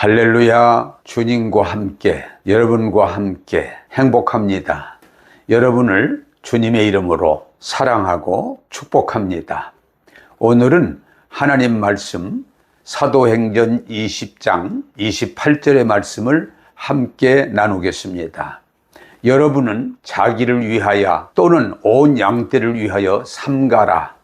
할렐루야. 주님과 함께, 여러분과 함께 행복합니다. 여러분을 주님의 이름으로 사랑하고 축복합니다. 오늘은 하나님 말씀 사도행전 20장 28절의 말씀을 함께 나누겠습니다. 여러분은 자기를 위하여 또는 온 양떼를 위하여 삼가라.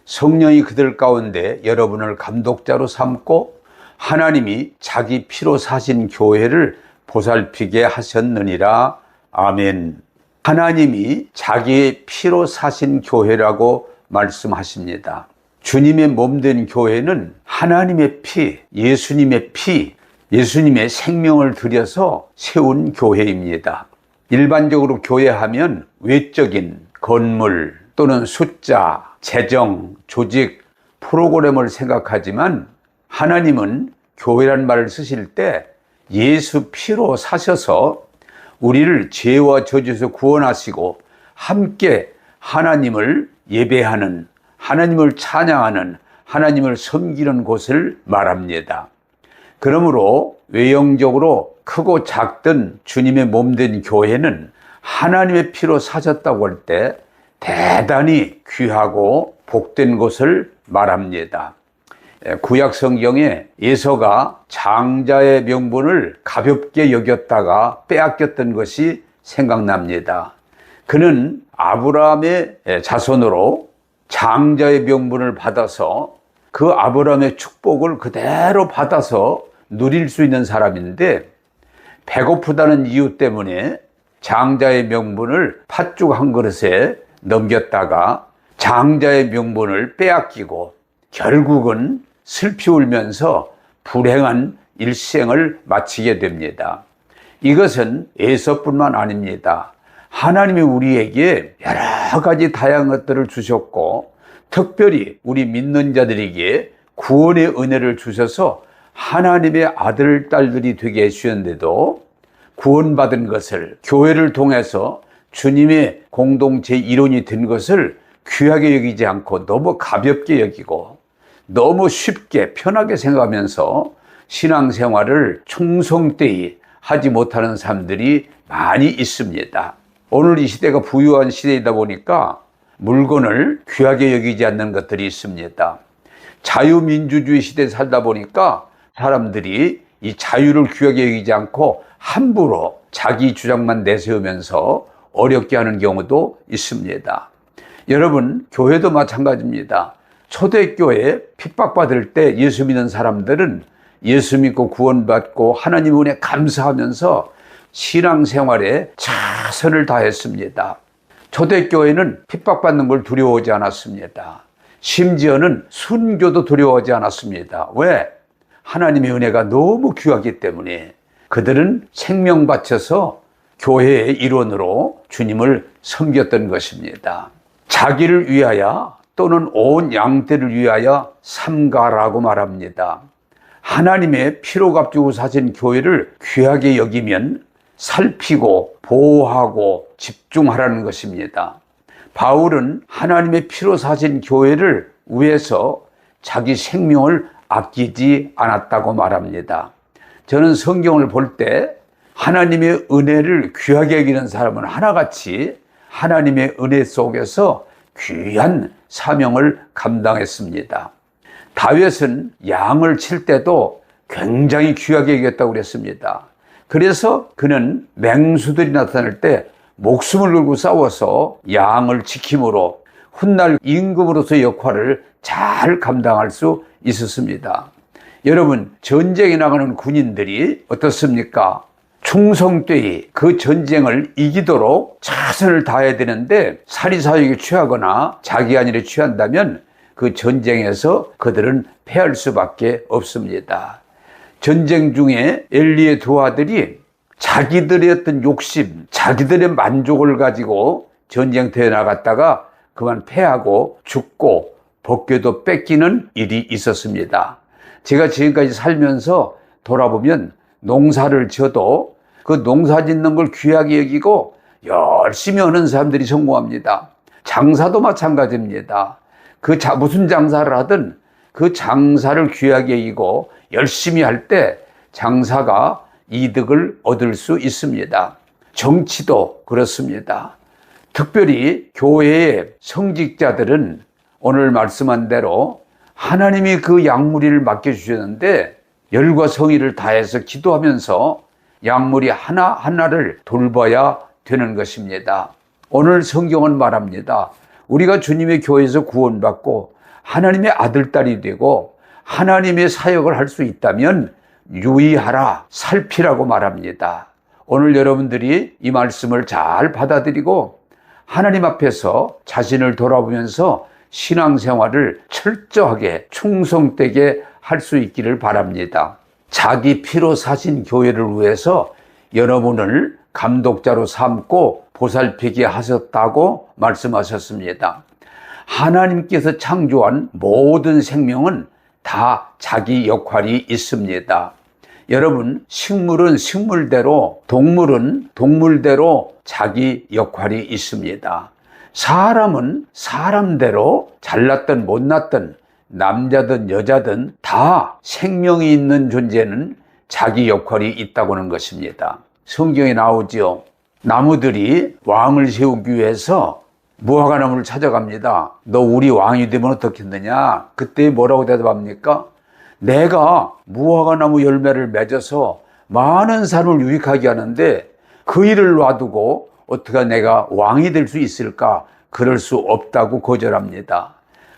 성령이 그들 가운데 여러분을 감독자로 삼고 하나님이 자기 피로 사신 교회를 보살피게 하셨느니라. 아멘. 하나님이 자기의 피로 사신 교회라고 말씀하십니다. 주님의 몸된 교회는 하나님의 피, 예수님의 피, 예수님의 생명을 들여서 세운 교회입니다. 일반적으로 교회하면 외적인 건물 또는 숫자, 재정, 조직, 프로그램을 생각하지만 하나님은 교회란 말을 쓰실 때 예수 피로 사셔서 우리를 죄와 저주에서 구원하시고 함께 하나님을 예배하는, 하나님을 찬양하는, 하나님을 섬기는 곳을 말합니다. 그러므로 외형적으로 크고 작든 주님의 몸된 교회는 하나님의 피로 사셨다고 할 때 대단히 귀하고 복된 곳을 말합니다. 구약 성경에 에서가 장자의 명분을 가볍게 여겼다가 빼앗겼던 것이 생각납니다. 그는 아브라함의 자손으로 장자의 명분을 받아서 그 아브라함의 축복을 그대로 받아서 누릴 수 있는 사람인데 배고프다는 이유 때문에 장자의 명분을 팥죽 한 그릇에 넘겼다가 장자의 명분을 빼앗기고 결국은 슬피 울면서 불행한 일생을 마치게 됩니다. 이것은 에서뿐만 아닙니다. 하나님이 우리에게 여러 가지 다양한 것들을 주셨고 특별히 우리 믿는 자들에게 구원의 은혜를 주셔서 하나님의 아들, 딸들이 되게 해주셨는데도 구원받은 것을 교회를 통해서 주님의 공동체 일원이 된 것을 귀하게 여기지 않고 너무 가볍게 여기고 너무 쉽게 편하게 생각하면서 신앙생활을 충성되이 하지 못하는 사람들이 많이 있습니다. 오늘 이 시대가 부유한 시대이다 보니까 물건을 귀하게 여기지 않는 것들이 있습니다. 자유민주주의 시대에 살다 보니까 사람들이 이 자유를 귀하게 여기지 않고 함부로 자기 주장만 내세우면서 어렵게 하는 경우도 있습니다. 여러분, 교회도 마찬가지입니다. 초대교회에 핍박받을 때 예수 믿는 사람들은 예수 믿고 구원받고 하나님 은혜 감사하면서 신앙생활에 최선을 다했습니다. 초대교회는 핍박받는 걸 두려워하지 않았습니다. 심지어는 순교도 두려워하지 않았습니다. 왜? 하나님의 은혜가 너무 귀하기 때문에 그들은 생명 바쳐서 교회의 일원으로 주님을 섬겼던 것입니다. 자기를 위하여 또는 온 양떼를 위하여 삼가라고 말합니다. 하나님의 피로 값주고 사신 교회를 귀하게 여기면 살피고 보호하고 집중하라는 것입니다. 바울은 하나님의 피로 사신 교회를 위해서 자기 생명을 아끼지 않았다고 말합니다. 저는 성경을 볼 때 하나님의 은혜를 귀하게 여기는 사람은 하나같이 하나님의 은혜 속에서 귀한 사명을 감당했습니다. 다윗은 양을 칠 때도 굉장히 귀하게 여겼다고 그랬습니다. 그래서 그는 맹수들이 나타날 때 목숨을 걸고 싸워서 양을 지킴으로 훗날 임금으로서의 역할을 잘 감당할 수 있었습니다. 여러분, 전쟁에 나가는 군인들이 어떻습니까? 충성되이 그 전쟁을 이기도록 최선을 다해야 되는데 사리사욕에 취하거나 자기 안일에 취한다면 그 전쟁에서 그들은 패할 수밖에 없습니다. 전쟁 중에 엘리의 두 아들이 자기들의 어떤 욕심, 자기들의 만족을 가지고 전쟁터에 나갔다가 그만 패하고 죽고 법궤도 뺏기는 일이 있었습니다. 제가 지금까지 살면서 돌아보면 농사를 지어도 그 농사 짓는 걸 귀하게 여기고 열심히 하는 사람들이 성공합니다. 장사도 마찬가지입니다. 무슨 장사를 하든 그 장사를 귀하게 여기고 열심히 할 때 장사가 이득을 얻을 수 있습니다. 정치도 그렇습니다. 특별히 교회의 성직자들은 오늘 말씀한 대로 하나님이 그 양무리를 맡겨주셨는데 열과 성의를 다해서 기도하면서 양무리 하나하나를 돌봐야 되는 것입니다. 오늘 성경은 말합니다. 우리가 주님의 교회에서 구원받고 하나님의 아들, 딸이 되고 하나님의 사역을 할 수 있다면 유의하라, 살피라고 말합니다. 오늘 여러분들이 이 말씀을 잘 받아들이고 하나님 앞에서 자신을 돌아보면서 신앙생활을 철저하게 충성되게 할 수 있기를 바랍니다. 자기 피로 사신 교회를 위해서 여러분을 감독자로 삼고 보살피게 하셨다고 말씀하셨습니다. 하나님께서 창조한 모든 생명은 다 자기 역할이 있습니다. 여러분, 식물은 식물대로, 동물은 동물대로 자기 역할이 있습니다. 사람은 사람대로 잘났든 못났든 남자든 여자든 다 생명이 있는 존재는 자기 역할이 있다고 하는 것입니다. 성경에 나오지요. 나무들이 왕을 세우기 위해서 무화과나무를 찾아갑니다. 너 우리 왕이 되면 어떻겠느냐? 그때 뭐라고 대답합니까? 내가 무화과나무 열매를 맺어서 많은 사람을 유익하게 하는데 그 일을 놔두고 어떻게 내가 왕이 될 수 있을까? 그럴 수 없다고 거절합니다.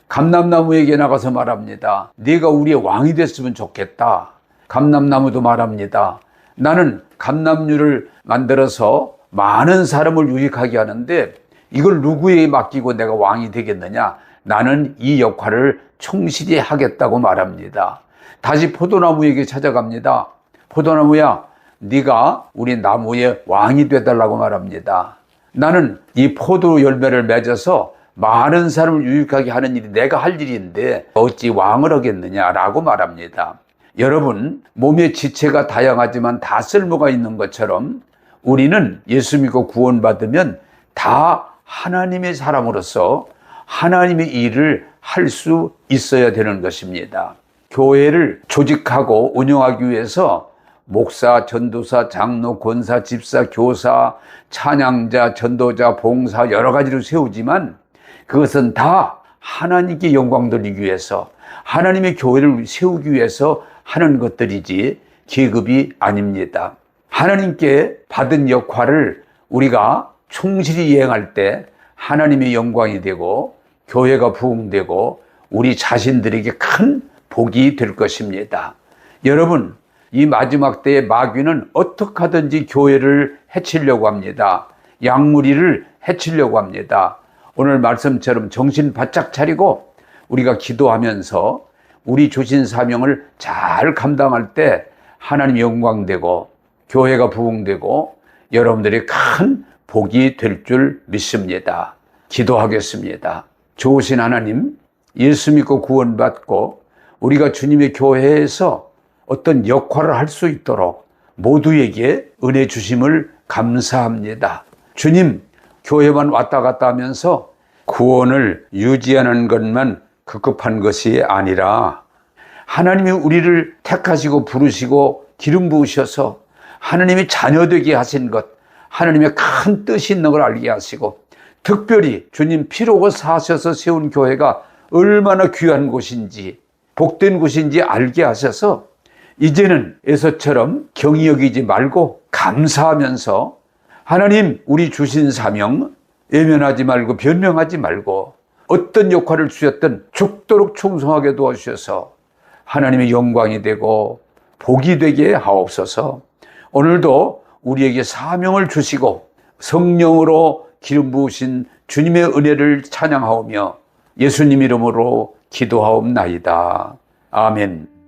감람나무에게 나가서 말합니다. 네가 우리의 왕이 됐으면 좋겠다. 감람나무도 말합니다. 나는 감람류를 만들어서 많은 사람을 유익하게 하는데 이걸 누구에게 맡기고 내가 왕이 되겠느냐? 나는 이 역할을 충실히 하겠다고 말합니다. 다시 포도나무에게 찾아갑니다. 포도나무야, 네가 우리 나무의 왕이 되달라고 말합니다. 나는 이 포도 열매를 맺어서 많은 사람을 유익하게 하는 일이 내가 할 일인데 어찌 왕을 하겠느냐라고 말합니다. 여러분, 몸의 지체가 다양하지만 다 쓸모가 있는 것처럼 우리는 예수 믿고 구원받으면 다 하나님의 사람으로서 하나님의 일을 할 수 있어야 되는 것입니다. 교회를 조직하고 운영하기 위해서 목사, 전도사, 장로, 권사, 집사, 교사, 찬양자, 전도자, 봉사 여러 가지로 세우지만 그것은 다 하나님께 영광 돌리기 위해서 하나님의 교회를 세우기 위해서 하는 것들이지 계급이 아닙니다. 하나님께 받은 역할을 우리가 충실히 이행할 때 하나님의 영광이 되고 교회가 부흥되고 우리 자신들에게 큰 복이 될 것입니다. 여러분, 이 마지막 때의 마귀는 어떻게 하든지 교회를 해치려고 합니다. 양무리를 해치려고 합니다. 오늘 말씀처럼 정신 바짝 차리고 우리가 기도하면서 우리 주신 사명을 잘 감당할 때 하나님 영광되고 교회가 부흥되고 여러분들이 큰 복이 될 줄 믿습니다. 기도하겠습니다. 좋으신 하나님, 예수 믿고 구원받고 우리가 주님의 교회에서 어떤 역할을 할 수 있도록 모두에게 은혜 주심을 감사합니다. 주님, 교회만 왔다 갔다 하면서 구원을 유지하는 것만 급급한 것이 아니라 하나님이 우리를 택하시고 부르시고 기름 부으셔서 하나님이 자녀되게 하신 것, 하나님의 큰 뜻이 있는 걸 알게 하시고 특별히 주님 피로고 사셔서 세운 교회가 얼마나 귀한 곳인지 복된 곳인지 알게 하셔서 이제는 에서처럼 경히 여기지 말고 감사하면서 하나님 우리 주신 사명 외면하지 말고 변명하지 말고 어떤 역할을 주셨든 죽도록 충성하게 도와주셔서 하나님의 영광이 되고 복이 되게 하옵소서. 오늘도 우리에게 사명을 주시고 성령으로 기름 부으신 주님의 은혜를 찬양하오며 예수님 이름으로 기도하옵나이다. 아멘.